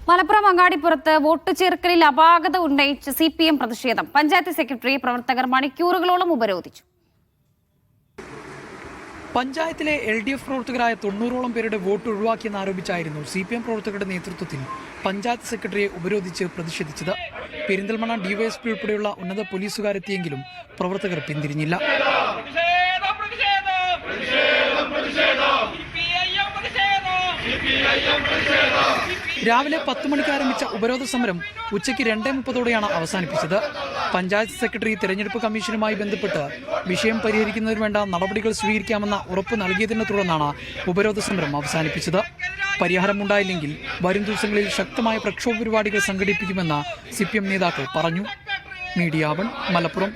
Malappuram അങ്ങാടിപ്പുറത്ത് vote ചേർക്കലിൽ അപാകത ഉന്നയിച്ച് CPM പ്രതിഷേധം. പഞ്ചായത്ത് സെക്രട്ടറി പ്രവർത്തകർ മണിക്കൂറുകളോളം ഉപരോധിച്ചു. പഞ്ചായത്തിലെ LDF പ്രവർത്തകരായ 90ഓളം പേരുടെ വോട്ട് ഒഴിവാക്കിയെന്നാരോപിച്ചായിരുന്നു CPM പ്രവർത്തകരുടെ നേതൃത്വത്തിൽ പഞ്ചായത്ത് സെക്രട്ടറിയെ ഉപരോധിച്ച് പ്രതിഷേധിച്ചത്. പെരിന്തൽമണ്ണ DYSP ഉൾപ്പെടെയുള്ള ഉന്നത പോലീസുകാരെത്തിയെങ്കിലും പ്രവർത്തകർ പിന്തിരിഞ്ഞില്ല. രാവിലെ 10 മണിക്ക് ആരംഭിച്ച ഉപരോധ സമരം ഉച്ചയ്ക്ക് 2:30ഓടെയാണ് അവസാനിപ്പിച്ചത്. പഞ്ചായത്ത് സെക്രട്ടറി തെരഞ്ഞെടുപ്പ് കമ്മീഷനുമായി ബന്ധപ്പെട്ട് വിഷയം പരിഹരിക്കുന്നതിന് വേണ്ട നടപടികൾ സ്വീകരിക്കാമെന്ന ഉറപ്പ് നൽകിയതിനെ തുടർന്നാണ് ഉപരോധ സമരം അവസാനിപ്പിച്ചത്. പരിഹാരമുണ്ടായില്ലെങ്കിൽ വരും ദിവസങ്ങളിൽ ശക്തമായ പ്രക്ഷോഭ പരിപാടികൾ സംഘടിപ്പിക്കുമെന്ന് CPM നേതാക്കൾ പറഞ്ഞു. മീഡിയ 1 മലപ്പുറം.